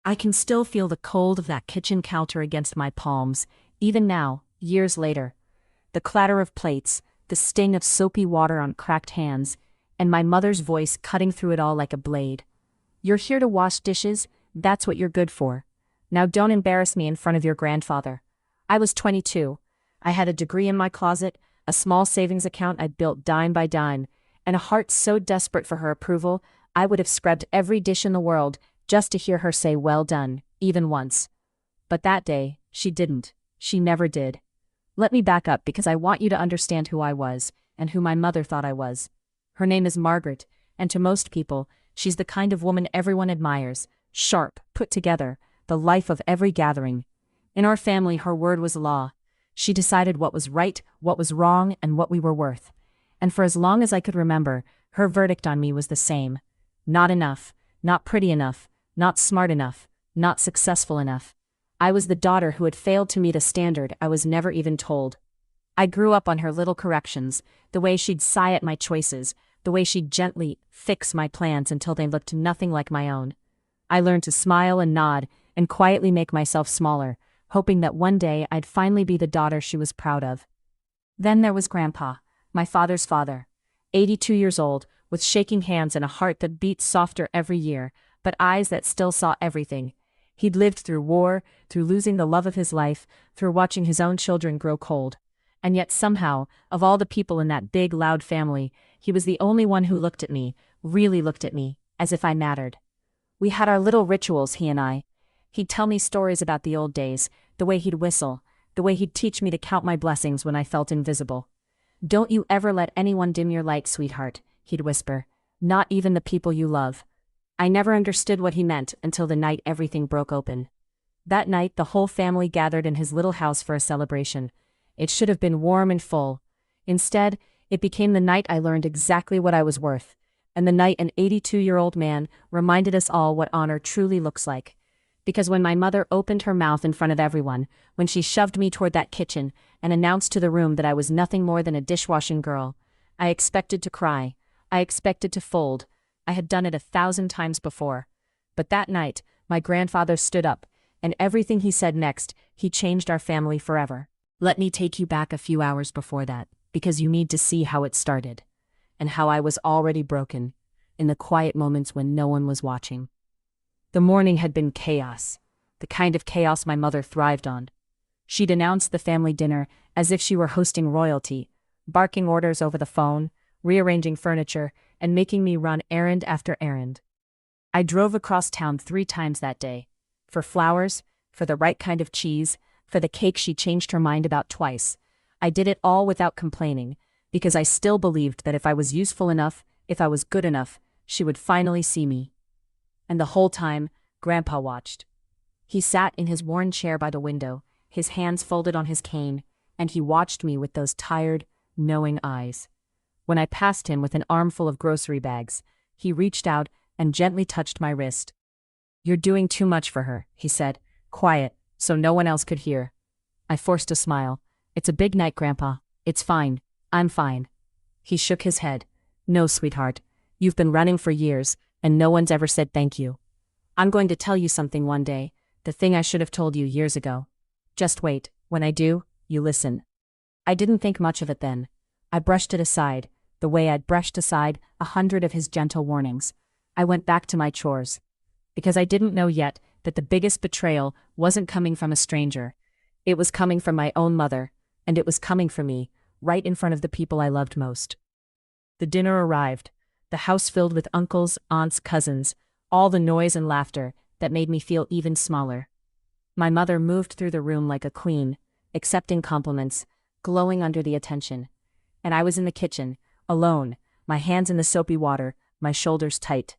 I can still feel the cold of that kitchen counter against my palms, even now, years later. The clatter of plates, the sting of soapy water on cracked hands, and my mother's voice cutting through it all like a blade. "You're here to wash dishes, that's what you're good for. Now don't embarrass me in front of your grandfather." I was 22. I had a degree in my closet, a small savings account I'd built dime by dime, and a heart so desperate for her approval, I would have scrubbed every dish in the world just to hear her say well done, even once. But that day, she didn't. She never did. Let me back up because I want you to understand who I was, and who my mother thought I was. Her name is Margaret, and to most people, she's the kind of woman everyone admires, sharp, put together, the life of every gathering. In our family, her word was law. She decided what was right, what was wrong, and what we were worth. And for as long as I could remember, her verdict on me was the same. Not enough, not pretty enough, not smart enough, not successful enough. I was the daughter who had failed to meet a standard I was never even told. I grew up on her little corrections, the way she'd sigh at my choices, the way she'd gently fix my plans until they looked nothing like my own. I learned to smile and nod and quietly make myself smaller, hoping that one day I'd finally be the daughter she was proud of. Then there was Grandpa, my father's father, 82 years old, with shaking hands and a heart that beat softer every year, but eyes that still saw everything. He'd lived through war, through losing the love of his life, through watching his own children grow cold. And yet somehow, of all the people in that big, loud family, he was the only one who looked at me, really looked at me, as if I mattered. We had our little rituals, he and I. He'd tell me stories about the old days, the way he'd whistle, the way he'd teach me to count my blessings when I felt invisible. "Don't you ever let anyone dim your light, sweetheart," he'd whisper. "Not even the people you love." I never understood what he meant until the night everything broke open. That night, the whole family gathered in his little house for a celebration. It should have been warm and full. Instead, it became the night I learned exactly what I was worth, and the night an 82-year-old man reminded us all what honor truly looks like. Because when my mother opened her mouth in front of everyone, when she shoved me toward that kitchen and announced to the room that I was nothing more than a dishwashing girl, I expected to cry. I expected to fold. I had done it 1,000 times before. But that night, my grandfather stood up, and everything he said next, he changed our family forever. Let me take you back a few hours before that, because you need to see how it started, and how I was already broken, in the quiet moments when no one was watching. The morning had been chaos, the kind of chaos my mother thrived on. She'd announced the family dinner as if she were hosting royalty, barking orders over the phone, rearranging furniture, and making me run errand after errand. I drove across town 3 times that day. For flowers, for the right kind of cheese, for the cake she changed her mind about twice. I did it all without complaining, because I still believed that if I was useful enough, if I was good enough, she would finally see me. And the whole time, Grandpa watched. He sat in his worn chair by the window, his hands folded on his cane, and he watched me with those tired, knowing eyes. When I passed him with an armful of grocery bags, he reached out and gently touched my wrist. "You're doing too much for her," he said, quiet, so no one else could hear. I forced a smile. "It's a big night, Grandpa. It's fine. I'm fine." He shook his head. "No, sweetheart. You've been running for years, and no one's ever said thank you. I'm going to tell you something one day, the thing I should have told you years ago. Just wait. When I do, you listen." I didn't think much of it then. I brushed it aside, the way I'd brushed aside 100 of his gentle warnings. I went back to my chores. Because I didn't know yet that the biggest betrayal wasn't coming from a stranger. It was coming from my own mother, and it was coming for me, right in front of the people I loved most. The dinner arrived, the house filled with uncles, aunts, cousins, all the noise and laughter that made me feel even smaller. My mother moved through the room like a queen, accepting compliments, glowing under the attention. And I was in the kitchen, alone, my hands in the soapy water, my shoulders tight.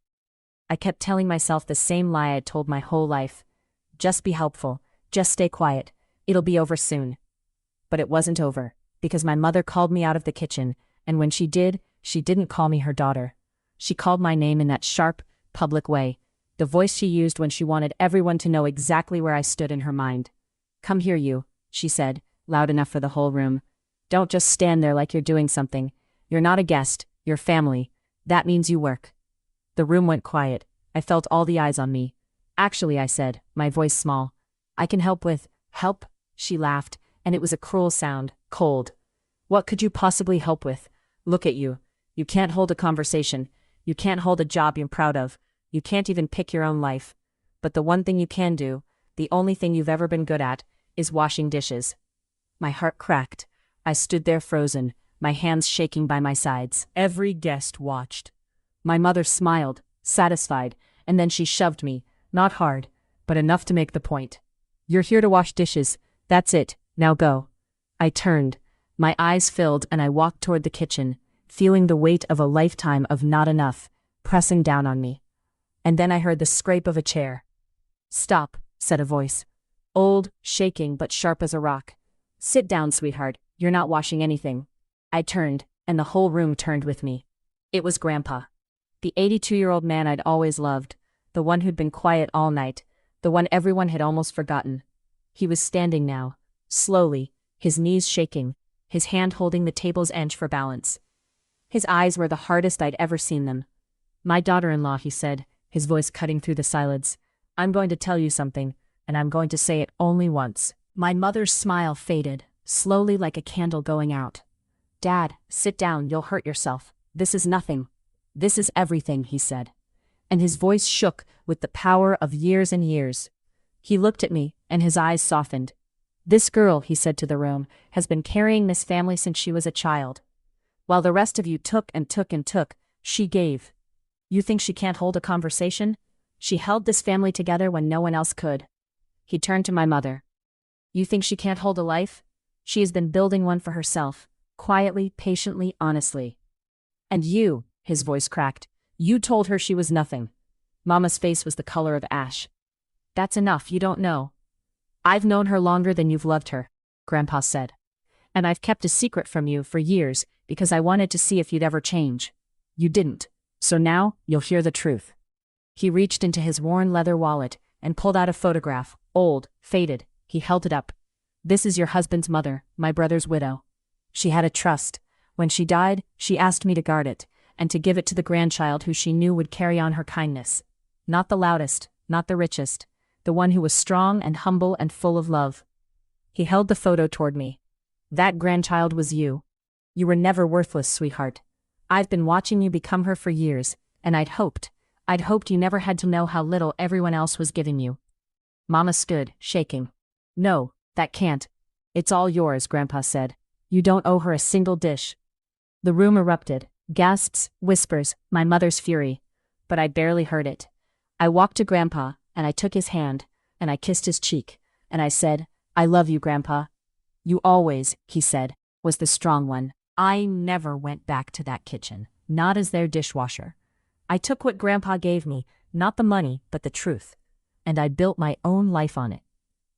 I kept telling myself the same lie I'd told my whole life. Just be helpful, just stay quiet, it'll be over soon. But it wasn't over, because my mother called me out of the kitchen, and when she did, she didn't call me her daughter. She called my name in that sharp, public way, the voice she used when she wanted everyone to know exactly where I stood in her mind. "Come here, you," she said, loud enough for the whole room. "Don't just stand there like you're doing something. You're not a guest, you're family. That means you work." The room went quiet. I felt all the eyes on me. Actually, I said, my voice small. I can help with, help? She laughed, and it was a cruel sound, cold. What could you possibly help with? Look at you. You can't hold a conversation. You can't hold a job you're proud of. You can't even pick your own life. But the one thing you can do, the only thing you've ever been good at, is washing dishes. My heart cracked. I stood there frozen, my hands shaking by my sides. Every guest watched. My mother smiled, satisfied, and then she shoved me, not hard, but enough to make the point. You're here to wash dishes. That's it. Now go. I turned. My eyes filled and I walked toward the kitchen, feeling the weight of a lifetime of not enough, pressing down on me. And then I heard the scrape of a chair. Stop, said a voice. Old, shaking, but sharp as a rock. Sit down, sweetheart. You're not washing anything. I turned, and the whole room turned with me. It was Grandpa. The 82-year-old man I'd always loved, the one who'd been quiet all night, the one everyone had almost forgotten. He was standing now, slowly, his knees shaking, his hand holding the table's edge for balance. His eyes were the hardest I'd ever seen them. My daughter-in-law, he said, his voice cutting through the silence. I'm going to tell you something, and I'm going to say it only once. My mother's smile faded, slowly like a candle going out. Dad, sit down, you'll hurt yourself. This is nothing. This is everything, he said. And his voice shook with the power of years and years. He looked at me, and his eyes softened. This girl, he said to the room, has been carrying this family since she was a child. While the rest of you took and took and took, she gave. You think she can't hold a conversation? She held this family together when no one else could. He turned to my mother. You think she can't hold a life? She has been building one for herself, quietly, patiently, honestly. And you, his voice cracked, you told her she was nothing. Mama's face was the color of ash. That's enough, you don't know. I've known her longer than you've loved her, Grandpa said. And I've kept a secret from you for years because I wanted to see if you'd ever change. You didn't, so now you'll hear the truth. He reached into his worn leather wallet and pulled out a photograph, old, faded. He held it up. This is your husband's mother, my brother's widow. She had a trust. When she died, she asked me to guard it, and to give it to the grandchild who she knew would carry on her kindness. Not the loudest, not the richest, the one who was strong and humble and full of love. He held the photo toward me. That grandchild was you. You were never worthless, sweetheart. I've been watching you become her for years, and I'd hoped you never had to know how little everyone else was giving you. Mama stood, shaking. No, that can't. It's all yours, Grandpa said. You don't owe her a single dish. The room erupted. Gasps, whispers, my mother's fury. But I barely heard it. I walked to Grandpa, and I took his hand, and I kissed his cheek, and I said, I love you, Grandpa. You always, he said, was the strong one. I never went back to that kitchen, not as their dishwasher. I took what Grandpa gave me, not the money, but the truth. And I built my own life on it.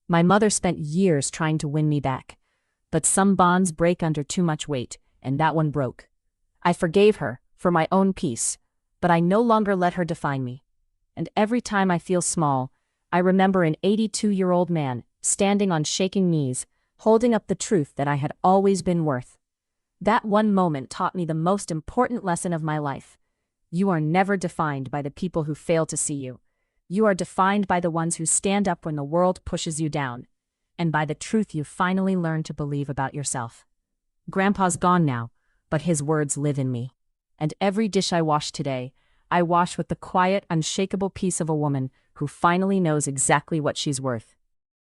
My mother spent years trying to win me back. But some bonds break under too much weight, and that one broke. I forgave her, for my own peace, but I no longer let her define me. And every time I feel small, I remember an 82-year-old man, standing on shaking knees, holding up the truth that I had always been worth. That one moment taught me the most important lesson of my life. You are never defined by the people who fail to see you. You are defined by the ones who stand up when the world pushes you down, and by the truth you finally learn to believe about yourself. Grandpa's gone now, but his words live in me. And every dish I wash today, I wash with the quiet, unshakable peace of a woman who finally knows exactly what she's worth.